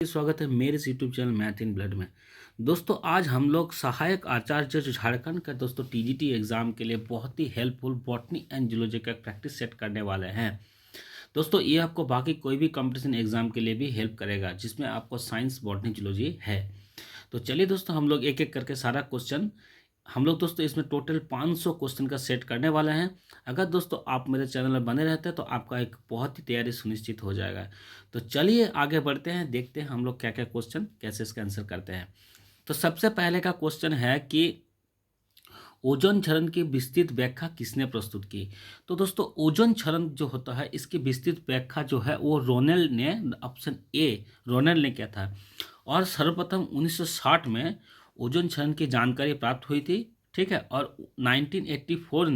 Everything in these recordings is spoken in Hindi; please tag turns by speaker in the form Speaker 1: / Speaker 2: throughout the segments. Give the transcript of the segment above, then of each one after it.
Speaker 1: स्वागत है मेरे इस YouTube channel math in blood में। दोस्तों आज हम लोग सहायक आचार्य जो झारखंड का दोस्तों टीजीटी एग्जाम के लिए बहुत ही हेल्पफुल बॉटनी एंड जूलॉजी का प्रैक्टिस सेट करने वाले हैं। दोस्तों ये आपको बाकी कोई भी कंपटीशन एग्जाम के लिए भी हेल्प करेगा जिसमें आपको साइंस बॉटनी जूलॉजी है। तो चलिए दोस्तों हम लोग एक एक करके सारा क्वेश्चन हम लोग दोस्तों इसमें टोटल 500 क्वेश्चन का सेट करने वाले हैं। अगर दोस्तों आप मेरे चैनल में बने रहते हैं तो आपका एक बहुत ही तैयारी सुनिश्चित हो जाएगा। तो चलिए आगे बढ़ते हैं, देखते हैं हम लोग क्या क्या क्वेश्चन कैसे इसका आंसर करते हैं। तो सबसे पहले का क्वेश्चन है कि ओजोन क्षरण की विस्तृत व्याख्या किसने प्रस्तुत की। तो दोस्तों ओजोन क्षरण जो होता है इसकी विस्तृत व्याख्या जो है वो रोनेल ने, ऑप्शन ए रोनेल ने किया था। और सर्वप्रथम 1960 में ओजोन क्षरण की जानकारी प्राप्त हुई थी, ठीक है। और 1984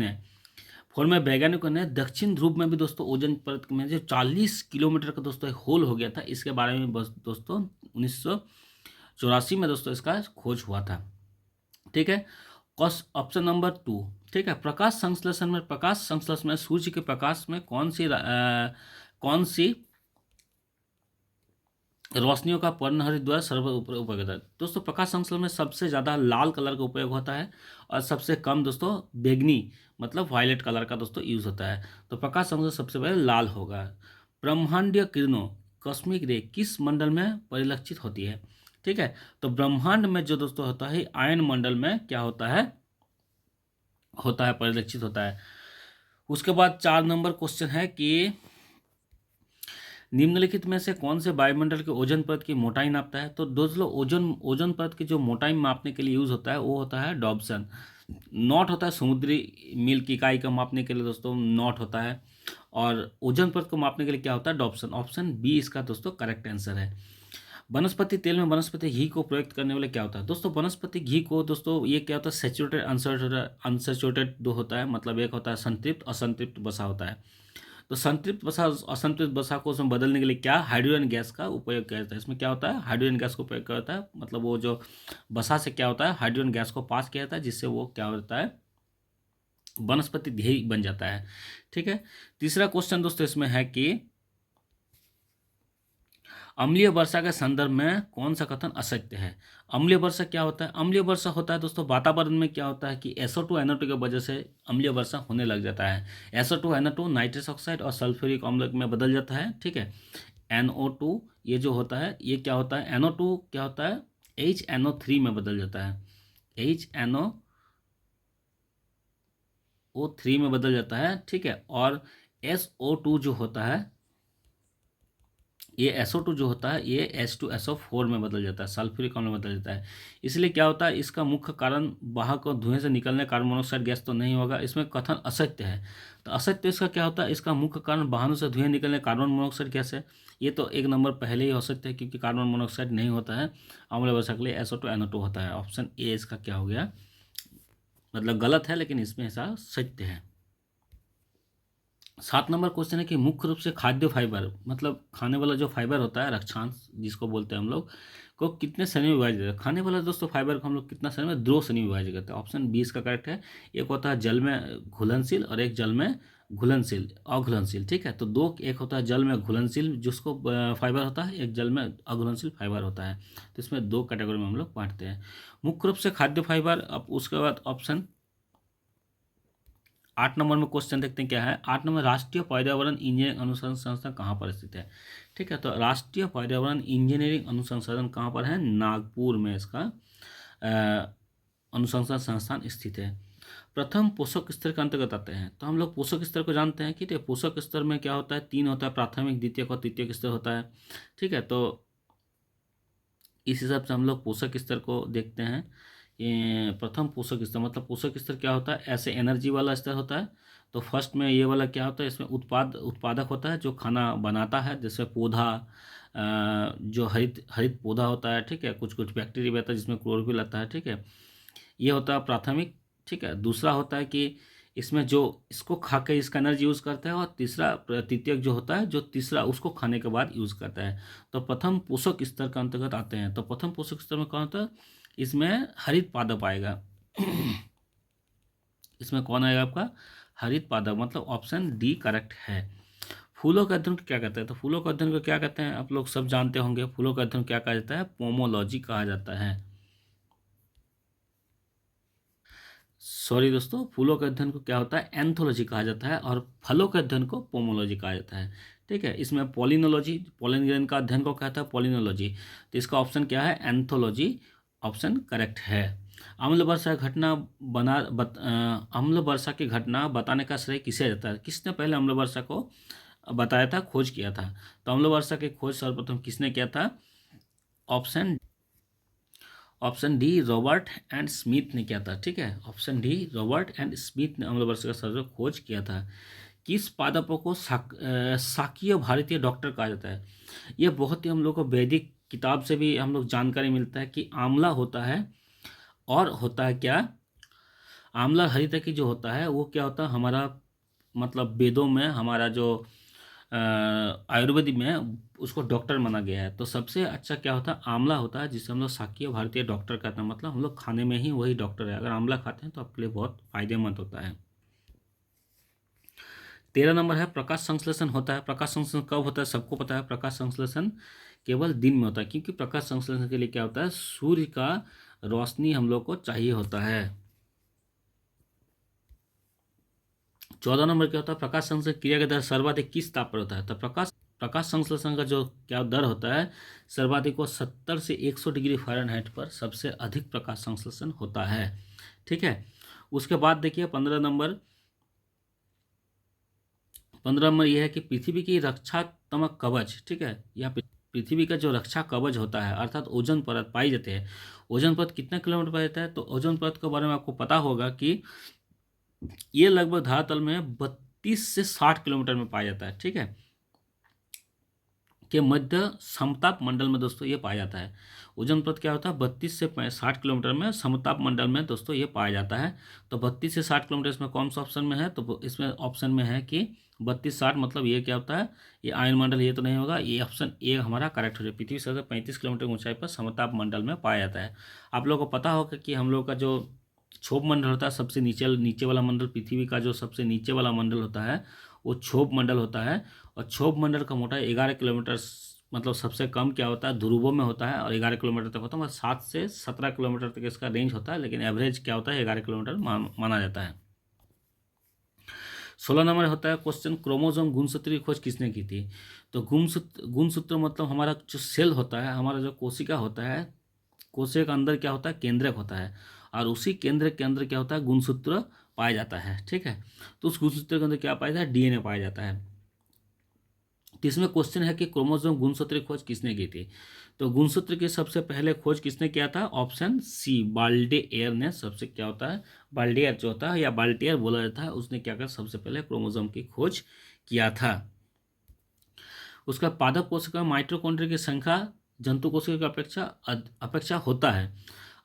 Speaker 1: में वैज्ञानिकों ने दक्षिण ध्रुव में भी दोस्तों ओजोन परत में जो 40 किलोमीटर का दोस्तों होल हो गया था, इसके बारे में बस दोस्तों 1984 में दोस्तों इसका खोज हुआ था, ठीक है। ऑप्शन नंबर 2, ठीक है। प्रकाश संश्लेषण में सूर्य के प्रकाश में कौन सी रोशनियों का पर्णहरित द्वारा सर्व उपयोग होता है। दोस्तों प्रकाश संश्लेषण में सबसे ज़्यादा लाल कलर का उपयोग होता है और सबसे कम दोस्तों बैगनी मतलब वायलेट कलर का दोस्तों यूज़ होता है। तो प्रकाश संश्लेषण सबसे पहले लाल होगा। ब्रह्मांडीय किरणों कॉस्मिक रे किस मंडल में परिलक्षित होती है, ठीक है। तो ब्रह्मांड में जो दोस्तों होता है आयन मंडल में क्या होता है परिलक्षित होता है। उसके बाद 4 नंबर क्वेश्चन है कि निम्नलिखित में से कौन से वायुमंडल के ओजोन परत की मोटाई नापता है। तो दोस्तों ओजोन परत की जो मोटाई मापने के लिए यूज होता है वो होता है डॉब्सन। नॉट होता है समुद्री मील की इकाई को मापने के लिए दोस्तों नॉट होता है, और ओजोन परत को मापने के लिए क्या होता है डॉब्सन। ऑप्शन बी इसका दोस्तों करेक्ट आंसर है। वनस्पति तेल में वनस्पति घी को प्रयुक्त करने वाले क्या होता है। दोस्तों वनस्पति घी को दोस्तों ये क्या होता है सेचुरेटेड अनसेचुरेटेड दो होता है, मतलब एक होता है संतृप्त असंतृप्त वसा होता है। तो संतृप्त वसा असंतृप्त वसा को उसमें बदलने के लिए क्या हाइड्रोजन गैस का उपयोग किया जाता है। इसमें क्या होता है हाइड्रोजन गैस का उपयोग किया जाता है, मतलब वो जो वसा से क्या होता है हाइड्रोजन गैस को पास किया जाता है जिससे वो क्या होता है वनस्पति घी बन जाता है, ठीक है। तीसरा क्वेश्चन दोस्तों इसमें है कि अम्लीय वर्षा के संदर्भ में कौन सा कथन असत्य है। अम्लीय वर्षा क्या होता है। अम्लीय वर्षा होता है दोस्तों वातावरण में क्या होता है कि SO2 NO2 की वजह से अम्लीय वर्षा होने लग जाता है। SO2 NO2 नाइट्रस ऑक्साइड और सल्फ्यूरिक अम्ल में बदल जाता है, ठीक है। NO2 ये जो होता है ये क्या होता है NO2 क्या होता है HNO3 में बदल जाता है, HNO3 में बदल जाता है, ठीक है। और SO2 जो होता है ये SO2 जो होता है ये H2SO4 में बदल जाता है, सल्फ्यूरिक अम्ल में बदल जाता है। इसलिए क्या होता है इसका मुख्य कारण वाहक और धुएं से निकलने कार्बन मोनोऑक्साइड गैस तो नहीं होगा, इसमें कथन असत्य है। तो असत्य इसका क्या होता है इसका मुख्य कारण वाहनों से धुएं निकलने कार्बन मोनोऑक्साइड गैस है। ये तो एक नंबर पहले ही हो सकता है क्योंकि कार्बन मोनोऑक्साइड नहीं होता है, अम्ल वर्षा के लिए SO2 NO2 होता है। ऑप्शन ए इसका क्या हो गया मतलब गलत है, लेकिन इसमें ऐसा सत्य है। 7 नंबर क्वेश्चन है कि मुख्य रूप से खाद्य फाइबर मतलब खाने वाला जो फाइबर होता है रक्षांश जिसको बोलते हैं हम लोग को कितने श्रेणी में विभाजित है। खाने वाला दोस्तों फाइबर को हम लोग कितना श्रेणी में 2 श्रेणी में विभाजित करते हैं। ऑप्शन 20 का करेक्ट है। एक होता है जल में घुलनशील और एक जल में घुलनशील अघुलनशील, ठीक है। तो दो एक होता है जल में घुलनशील जिसको फाइबर होता है, एक जल में अघुलनशील फाइबर होता है। तो इसमें 2 कैटेगरी में हम लोग बांटते हैं मुख्य रूप से खाद्य फाइबर। अब उसके बाद ऑप्शन 8 नंबर में क्वेश्चन देखते हैं क्या है। 8 नंबर राष्ट्रीय पर्यावरण इंजीनियरिंग अनुसंधान संस्थान कहाँ पर स्थित है, ठीक है। तो राष्ट्रीय पर्यावरण इंजीनियरिंग अनुसंधान कहाँ पर है नागपुर में इसका अनुसंधान संस्थान स्थित है। प्रथम पोषक स्तर के अंतर्गत आते हैं। तो हम लोग पोषक स्तर को जानते हैं कि पोषक स्तर में क्या होता है 3 होता है प्राथमिक द्वितीयक और तृतीयक स्तर होता है, ठीक है। तो इस हिसाब से हम लोग पोषक स्तर को देखते हैं। ये प्रथम पोषक स्तर मतलब पोषक स्तर क्या होता है ऐसे एनर्जी वाला स्तर होता है। तो फर्स्ट में ये वाला क्या होता है इसमें उत्पादक होता है जो खाना बनाता है, जैसे पौधा जो हरित हरित पौधा होता है, ठीक है। कुछ कुछ बैक्टीरिया भी आता है जिसमें क्लोरोफिल आता है, ठीक है। ये होता है प्राथमिक, ठीक है। दूसरा होता है कि इसमें जो इसको खा के इसका एनर्जी यूज़ करता है, और तीसरा तृतीयक जो होता है जो तीसरा उसको खाने के बाद यूज़ करता है। तो प्रथम पोषक स्तर के अंतर्गत आते हैं। तो प्रथम पोषक स्तर में कौन होता है इसमें हरित पादप आएगा इसमें कौन आएगा आपका हरित पादप, मतलब ऑप्शन डी करेक्ट है। फूलों का अध्ययन को क्या कहते हैं? तो फूलों का अध्ययन को क्या कहते हैं आप लोग सब जानते होंगे। फूलों का अध्ययन क्या कहा जाता है? पोमोलॉजी कहा जाता है। सॉरी दोस्तों, फूलों के अध्ययन को क्या होता है? एंथोलॉजी कहा जाता है, और फलों के अध्ययन को पोमोलॉजी कहा जाता है। ठीक है, इसमें पॉलिनोलॉजी, पोलन ग्रेन का अध्ययन को कहता है पॉलिनोलॉजी। तो इसका ऑप्शन क्या है? एंथोलॉजी ऑप्शन करेक्ट है। अम्ल वर्षा घटना अम्ल वर्षा की घटना बताने का श्रेय किसे जाता है? किसने पहले अम्ल वर्षा को बताया था, खोज किया था? तो अम्ल वर्षा की खोज सर्वप्रथम किसने किया था? Option option D, Robert and Smith ने किया था। ठीक है, option D, Robert and Smith ने अम्ल वर्षा का सर्व खोज किया था। किस पादपों को शाकीय भारतीय डॉक्टर कहा जाता है? ये बहुत ही हम लोग को वैदिक किताब से भी हम लोग जानकारी मिलता है कि आंवला होता है, और होता है क्या, आंवला हरित की जो होता है वो क्या होता है हमारा, मतलब वेदों में हमारा जो आयुर्वेद में उसको डॉक्टर माना गया है। तो सबसे अच्छा क्या होता है? आंवला होता है, जिसे हम लोग शाकीय भारतीय डॉक्टर कहते हैं। मतलब हम लोग खाने में ही वही डॉक्टर है। अगर आंवला खाते हैं तो आपके लिए बहुत फायदेमंद होता है। 13 नंबर है, प्रकाश संश्लेषण होता है। प्रकाश संश्लेषण कब होता है? सबको पता है, प्रकाश संश्लेषण केवल दिन में होता है, क्योंकि प्रकाश संश्लेषण के लिए क्या होता है? सूर्य का रोशनी हम लोग को चाहिए होता है। 14 नंबर क्या होता है? प्रकाश संश्लेषण क्रिया का दर सर्वाधिक किस ताप पर होता है? तो प्रकाश प्रकाश संश्लेषण का जो क्या दर होता है सर्वाधिक, वो 70 से 100 डिग्री फ़ारेनहाइट पर सबसे अधिक प्रकाश संश्लेषण होता है। ठीक है, उसके बाद देखिए 15 नंबर यह है कि पृथ्वी की रक्षात्मक कवच, ठीक है, या पृथ्वी का जो रक्षा कवच होता है अर्थात ओजोन परत पाई जाती है। ओजोन परत कितने किलोमीटर पाया जाता है? तो ओजोन परत के बारे में आपको पता होगा कि ये लगभग धरातल में 32 से 60 किलोमीटर में पाया जाता है। ठीक है, के मध्य समताप मंडल में दोस्तों ये पाया जाता है। ओजोन परत क्या होता है? 32 से 60 किलोमीटर में समताप मंडल में दोस्तों ये पाया जाता है। तो 32 से 60 किलोमीटर इसमें कौन सा ऑप्शन में है? तो इसमें ऑप्शन में है कि 32-60, मतलब ये क्या होता है? ये आयन मंडल, ये तो नहीं होगा। ये ऑप्शन ए हमारा करेक्ट हो जाए। पृथ्वी से 35 किलोमीटर ऊंचाई पर समताप मंडल में पाया जाता है। आप लोगों को पता होगा कि हम लोग का जो क्षोभ मंडल होता है, सबसे नीचे नीचे वाला मंडल, पृथ्वी का जो सबसे नीचे वाला मंडल होता है वो क्षोभ मंडल होता है। और क्षोभ मंडल का मोटाई 11 किलोमीटर, मतलब सबसे कम क्या होता है? ध्रुवों में होता है, और 11 किलोमीटर तक होता है। मतलब 7 से 17 किलोमीटर तक इसका रेंज होता है, लेकिन एवरेज क्या होता है? 11 किलोमीटर माना जाता है। 16 नंबर होता है क्वेश्चन, क्रोमोसोम गुणसूत्र की खोज किसने की थी? तो गुणसूत्र मतलब हमारा जो सेल होता है, हमारा जो कोशिका होता है, कोशिका के अंदर क्या होता है? केंद्रक होता है, और उसी केंद्रक के अंदर क्या होता है? गुणसूत्र पाया जाता है। ठीक है, तो उस गुणसूत्र के अंदर क्या पाया जाता है? डीएनए पाया जाता है। तो इसमें क्वेश्चन है कि क्रोमोसोम गुणसूत्र की खोज किसने की थी? तो गुणसूत्र की सबसे पहले खोज किसने किया था? ऑप्शन सी, बाल्डेयर ने सबसे क्या होता है? बाल्डेयर जो होता है या बाल्टेयर बोला जाता है, उसने क्या कर सबसे पहले क्रोमोसोम की खोज किया था। उसका पादप कोशिका माइटोकॉन्ड्रिया की संख्या जंतु कोशिका की अपेक्षा होता है,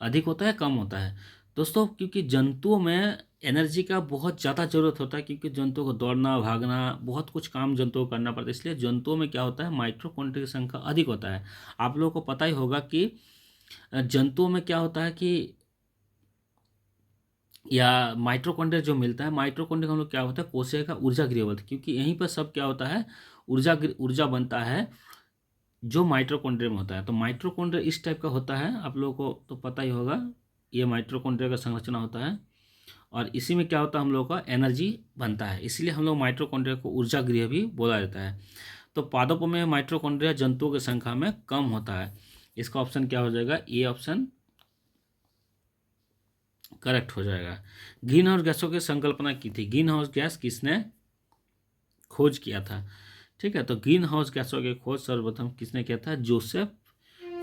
Speaker 1: अधिक होता है, कम होता है? दोस्तों, क्योंकि जंतुओं में एनर्जी का बहुत ज़्यादा ज़रूरत होता है, क्योंकि जंतुओं को दौड़ना भागना बहुत कुछ काम जंतुओं को करना पड़ता है, इसलिए जंतुओं में क्या होता है? माइटोकॉन्ड्रिया की संख्या अधिक होता है। आप लोगों को पता ही होगा कि जंतुओं में क्या होता है कि, या माइटोकॉन्ड्रिया जो मिलता है, माइटोकॉन्ड्रिया हम लोग क्या होता है? कोशिका का ऊर्जा गृह होता है, क्योंकि यहीं पर सब क्या होता है? ऊर्जा बनता है जो माइटोकॉन्ड्रिया में होता है। तो माइटोकॉन्ड्रिया इस टाइप का होता है, आप लोगों को तो पता ही होगा। ये माइटोकॉन्ड्रिया का संरचना होता है, और इसी में क्या होता है? हम लोग का एनर्जी बनता है, इसलिए हम लोग माइटोकॉन्ड्रिया को ऊर्जा गृह भी बोला जाता है। तो पादपों में माइटोकॉन्ड्रिया जंतुओं की संख्या में कम होता है। इसका ऑप्शन क्या हो जाएगा? ए ऑप्शन करेक्ट हो जाएगा। ग्रीन हाउस गैसों की संकल्पना की थी? ग्रीन हाउस गैस किसने खोज किया था? ठीक है, तो ग्रीन हाउस गैसों की खोज सर्वप्रथम किसने किया था? जोसेफ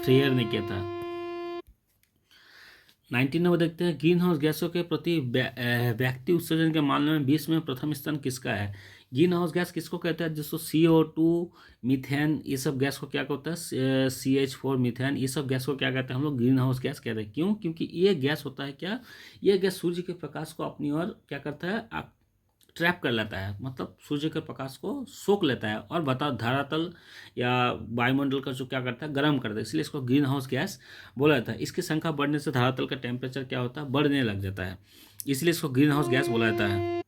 Speaker 1: फ्रेयर ने किया था। 19 नंबर देखते हैं, ग्रीन हाउस गैसों के प्रति व्यक्ति उत्सर्जन के मामले में विश्व में प्रथम स्थान किसका है? ग्रीन हाउस गैस किसको कहते हैं? जिसको CO2, मीथेन, ये सब गैस को क्या कहता है? CH4, मीथेन, ये सब गैस को क्या कहते हैं? हम लोग ग्रीन हाउस गैस कहते हैं। क्यों? क्योंकि ये गैस होता है क्या, ये गैस सूर्य के प्रकाश को अपनी ओर क्या करता है? ट्रैप कर लेता है, मतलब सूर्य के प्रकाश को सोख लेता है, और धरातल या वायुमंडल का जो क्या करता है? गर्म करता है, इसलिए इसको ग्रीन हाउस गैस बोला जाता है। इसकी संख्या बढ़ने से धरातल का टेम्परेचर क्या होता है? बढ़ने लग जाता है, इसलिए इसको ग्रीन हाउस गैस बोला जाता है।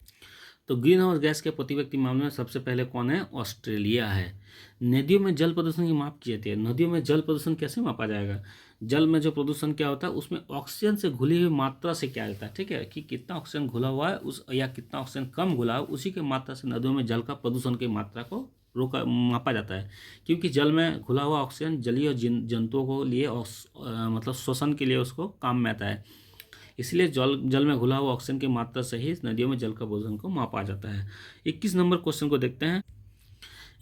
Speaker 1: तो ग्रीन हाउस गैस के प्रति व्यक्ति मामले में सबसे पहले कौन है? ऑस्ट्रेलिया है। नदियों में जल प्रदूषण की माप की जाती है। नदियों में जल प्रदूषण कैसे मापा जाएगा? जल में जो प्रदूषण क्या होता है, उसमें ऑक्सीजन से घुली हुई मात्रा से क्या रहता है, ठीक है, कि कितना ऑक्सीजन घुला हुआ है उस, या कितना ऑक्सीजन कम घुला है, उसी के मात्रा से नदियों में जल का प्रदूषण की मात्रा को रोका मापा जाता है। क्योंकि जल में घुला हुआ ऑक्सीजन जलीय जंतुओं को लिए मतलब श्वसन के लिए उसको काम में आता है। इसलिए जल में घुला हुआ ऑक्सीजन की मात्रा से ही नदियों में जल का प्रदूषण को मापा जाता है। 21 नंबर क्वेश्चन को देखते हैं।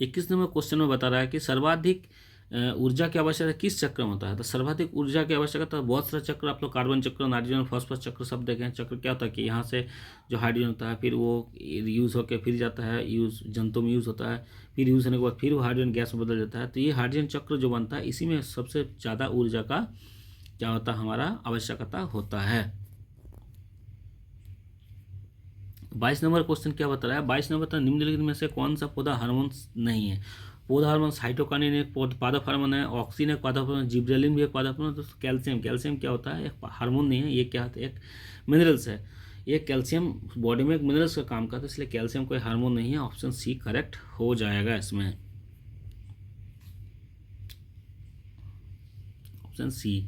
Speaker 1: 21 नंबर क्वेश्चन में बता रहा है कि सर्वाधिक ऊर्जा की आवश्यकता किस चक्र में होता है? तो सर्वाधिक ऊर्जा की आवश्यकता बहुत सारे चक्र, आप लोग कार्बन चक्र, नाइट्रोजन फॉस्फोरस चक्र सब देखें हैं। चक्र क्या होता है कि यहाँ से जो हाइड्रोजन होता है फिर वो यूज़ होकर फिर जाता है, यूज़ जंतु में यूज़ होता है, फिर यूज़ होने के बाद फिर वो हाइड्रोजन गैस में बदल जाता है। तो ये हाइड्रोजन चक्र जो बनता है, इसी में सबसे ज़्यादा ऊर्जा का क्या होता है, हमारा आवश्यकता होता है। 22 नंबर क्वेश्चन क्या बता रहा है? 22 नंबर बता, निम्नलिखित में से कौन सा पौधा हार्मोन नहीं है? पौधा हार्मोन साइटोकाइनिन एक पादप हार्मोन है, ऑक्सीन एक पादप हार्मोन, जिब्रेलिन भी एक पादप हार्मोन। तो कैल्शियम क्या होता है? एक हार्मोन नहीं है, ये क्या होता है? एक मिनरल्स है। ये कैल्शियम बॉडी में एक मिनरल्स का काम करता है, इसलिए कैल्शियम कोई हार्मोन नहीं है। ऑप्शन सी करेक्ट हो जाएगा इसमें, ऑप्शन सी।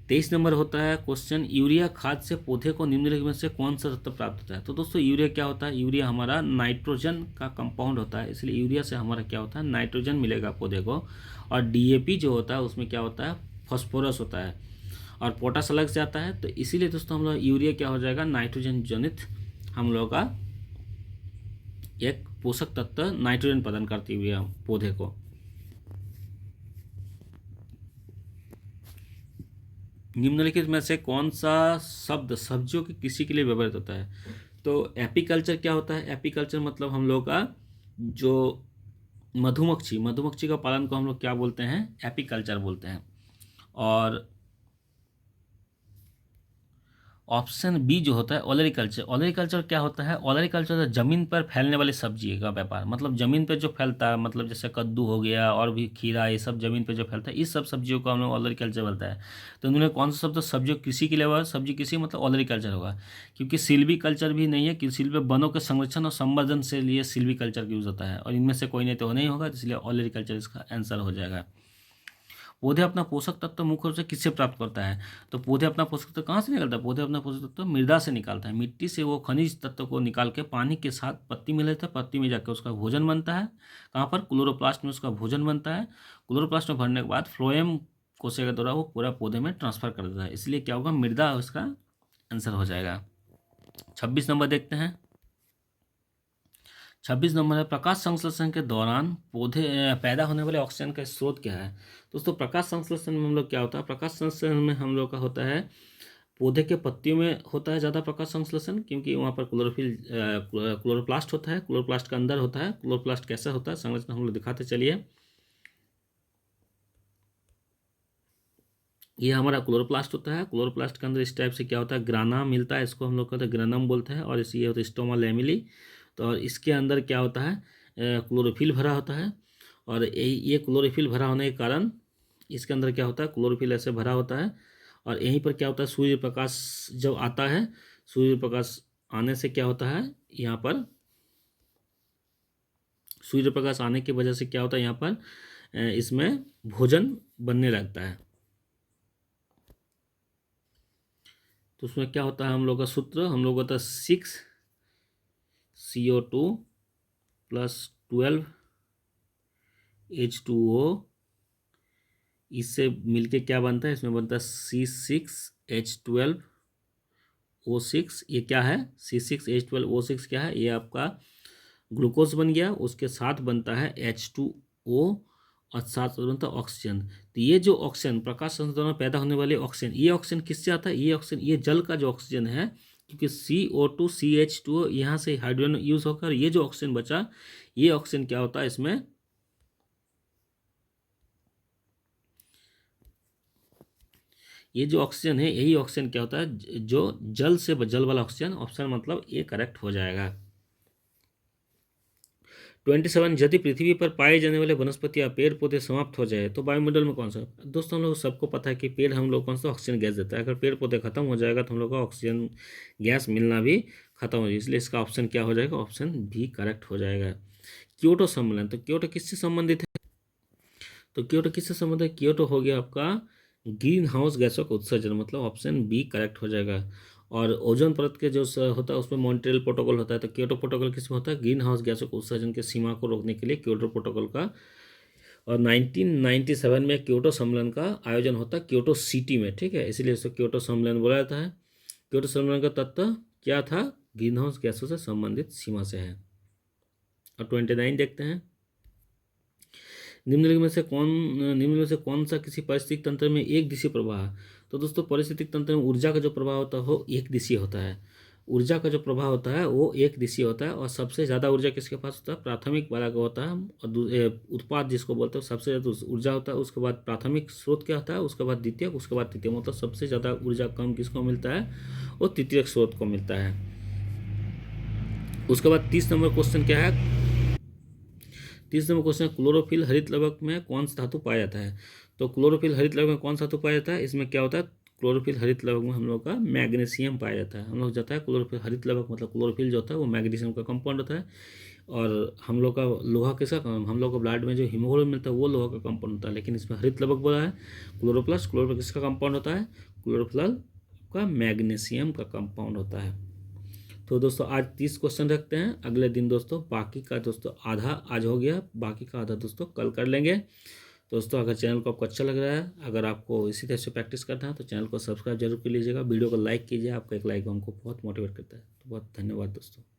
Speaker 1: 23 नंबर होता है क्वेश्चन, यूरिया खाद से पौधे को निम्नलिखित में से कौन सा तत्व प्राप्त होता है? तो दोस्तों यूरिया क्या होता है? यूरिया हमारा नाइट्रोजन का कंपाउंड होता है, इसलिए यूरिया से हमारा क्या होता है? नाइट्रोजन मिलेगा पौधे को। और डीएपी जो होता है उसमें क्या होता है? फॉस्फोरस होता है। और पोटास अलग से आता है, तो इसीलिए दोस्तों हम लोग यूरिया क्या हो जाएगा? नाइट्रोजन जनित हम लोग का एक पोषक तत्व नाइट्रोजन प्रदान करती हुई पौधे को। निम्नलिखित में से कौन सा शब्द सब्जियों की कृषि के लिए व्यवहृत होता है? तो एपीकल्चर क्या होता है? एपीकल्चर मतलब हम लोग का जो मधुमक्खी का पालन को हम लोग क्या बोलते हैं? एपीकल्चर बोलते हैं। और ऑप्शन बी जो होता है ओलरिकल्चर। ओलरिकल्चर क्या होता है? ओलरिकल्चर जमीन पर फैलने वाली सब्जी का व्यापार, मतलब जमीन पर जो फैलता है, मतलब जैसे कद्दू हो गया और भी खीरा, ये सब जमीन पर जो फैलता है, इस सब सब्जियों को हम लोग ओलरिकल्चर बोलता है। तो उन्होंने कौन सा शब्द सब्जियों कृषि के लिए हुआ? सब्जी कृषि मतलब ओलरिकल्चर होगा। क्योंकि सिल्वी कल्चर भी नहीं है कि सिल्वे वनों के संरक्षण और संवर्धन से लिए सिल्वी कल्चर का यूज होता है, और इनमें से कोई नहीं तो नहीं होगा, इसलिए ओलरिकल्चर इसका आंसर हो जाएगा। पौधे अपना पोषक तत्व मुख्य रूप से किससे प्राप्त करता है? तो पौधे अपना पोषक तत्व कहाँ से निकालता है? पौधे अपना पोषक तत्व मृदा से निकालता है। मिट्टी से वो खनिज तत्व को निकाल के पानी के साथ पत्ती में लेता है, पत्ती में जाकर उसका भोजन बनता है। कहाँ पर? क्लोरोप्लास्ट में उसका भोजन बनता है। क्लोरोप्लास्ट में भरने के बाद फ्लोएम कोशिका के द्वारा वो पूरा पौधे में ट्रांसफर कर देता है, इसलिए क्या होगा? मृदा उसका आंसर हो जाएगा। 26 नंबर देखते हैं। 26 नंबर है, प्रकाश संश्लेषण के दौरान पौधे पैदा होने वाले ऑक्सीजन का स्रोत क्या है? दोस्तों प्रकाश संश्लेषण में हम लोग क्या होता है? प्रकाश संश्लेषण में हम लोग का होता है पौधे के पत्तियों में होता है ज़्यादा प्रकाश संश्लेषण, क्योंकि वहाँ पर क्लोरोप्लास्ट होता है। क्लोरोप्लास्ट का अंदर होता है। क्लोरोप्लास्ट कैसा होता है संरचना हम लोग दिखाते चलिए। ये हमारा क्लोरोप्लास्ट होता है। क्लोरोप्लास्ट के अंदर इस टाइप से क्या होता है? ग्राना मिलता है, इसको हम लोग कहते हैं ग्रेनम बोलते हैं। और इस ये होता है स्टोमा लैमिली। तो और इसके अंदर क्या होता है? क्लोरोफिल भरा होता है। और ये क्लोरोफिल भरा होने के कारण इसके अंदर क्या होता है? क्लोरोफिल ऐसे भरा होता है। और यहीं पर क्या होता है? सूर्य प्रकाश जब आता है, सूर्य प्रकाश आने से क्या होता है? यहाँ पर सूर्य प्रकाश आने की वजह से क्या होता है? यहाँ पर इसमें भोजन बनने लगता है। तो उसमें क्या होता है? हम लोग का सूत्र हम लोग होता है 6CO2 + 12H2O। इससे मिलके क्या बनता है? इसमें बनता है C6H12O6। ये क्या है? C6H12O6 क्या है? ये आपका ग्लूकोज बन गया, उसके साथ बनता है H2O और साथ बनता है ऑक्सीजन। तो ये जो ऑक्सीजन प्रकाश संश्लेषण में पैदा होने वाले ऑक्सीजन, ये ऑक्सीजन किससे आता है? ये ऑक्सीजन ये जल का जो ऑक्सीजन है, क्योंकि CO2 CH2O यहाँ से हाइड्रोजन यूज होकर ये जो ऑक्सीजन बचा, ये ऑक्सीजन क्या होता है? इसमें ये जो ऑक्सीजन है, यही ऑक्सीजन क्या होता है? जो जल से जल वाला ऑक्सीजन। ऑप्शन मतलब ये करेक्ट हो जाएगा। 27 यदि पृथ्वी पर पाए जाने वाले वनस्पति या पेड़ पौधे समाप्त हो जाए तो वायुमंडल में कौन सा। दोस्तों हम लोग सबको पता है कि पेड़ हम लोग कौन सा ऑक्सीजन गैस देता है। अगर पेड़ पौधे खत्म हो जाएगा तो हम लोग का ऑक्सीजन गैस मिलना भी खत्म हो जाएगा, इसलिए इसका ऑप्शन क्या हो जाएगा, ऑप्शन बी करेक्ट हो जाएगा। क्योटो सम्मेलन, तो क्योटो किससे संबंधित है, तो क्योटो किससे संबंधित है, क्योटो हो गया आपका ग्रीन हाउस गैसों का उत्सर्जन, मतलब ऑप्शन बी करेक्ट हो जाएगा। और ओजोन परत के जो होता है उसमें मॉन्ट्रियल प्रोटोकॉल होता है, तो क्योटो प्रोटोकॉल किसमें होता है, ग्रीन हाउस गैसों के उत्सर्जन की सीमा को रोकने के लिए क्योटो प्रोटोकॉल का। और 1997 में क्योटो सम्मेलन का आयोजन होता है क्योटो सिटी में, ठीक है, इसीलिए इसको क्योटो सम्मेलन बोला जाता है। क्योटो सम्मेलन का तत्व क्या था, ग्रीन हाउस गैसों से संबंधित सीमा से है। और 29 देखते हैं, निम्न में से कौन सा किसी पारिस्थितिक तंत्र में एक दिशीय प्रवाह है। तो दोस्तों पारिस्थितिक तंत्र में ऊर्जा का जो प्रवाह होता है वो एक दिशीय होता है। ऊर्जा का जो प्रवाह होता है वो एक दिशीय होता है, और सबसे ज़्यादा ऊर्जा किसके पास होता है, प्राथमिक वाला का होता है। और उत्पाद जिसको बोलते हैं सबसे ज़्यादा ऊर्जा होता है, उसके बाद प्राथमिक स्रोत क्या होता है, उसके बाद द्वितीयक, उसके बाद तृतीय, मतलब सबसे ज़्यादा ऊर्जा कम किसको मिलता है, वो तृतीयक स्रोत को मिलता है। उसके बाद 30 नंबर क्वेश्चन क्या है, 30 नंबर क्वेश्चन, क्लोरोफिल हरित लवक में कौन सा धातु पाया जाता है। तो क्लोरोफिल हरित लवक में कौन सा धातु पाया जाता है, इसमें क्या होता है, क्लोरोफिल हरित लवक में हम लोग का मैग्नीशियम पाया जाता है। हम लोग जाता है क्लोरोफिल हरित लवक मतलब क्लोरोफिल जो होता है वो मैग्नीशियम का कंपाउंड होता है। और हम लोग का लोहा किसका, हम लोग को ब्लड में जो हीमोग्लोबिन मिलता है वो लोहा का कंपाउंड होता है, लेकिन इसमें हरित लवक बोला है क्लोरोप्लस। क्लोरोप्लस किसका कंपाउंड होता है, क्लोरोफिल का मैग्नीशियम का कंपाउंड होता है। तो दोस्तों आज 30 क्वेश्चन रखते हैं, अगले दिन दोस्तों बाकी का दोस्तों आधा आज हो गया, बाकी का आधा दोस्तों कल कर लेंगे। दोस्तों अगर चैनल को आपको अच्छा लग रहा है, अगर आपको इसी तरह से प्रैक्टिस करना है तो चैनल को सब्सक्राइब जरूर कर लीजिएगा, वीडियो को लाइक कीजिए, आपका एक लाइक हमको बहुत मोटिवेट करता है। तो बहुत धन्यवाद दोस्तों।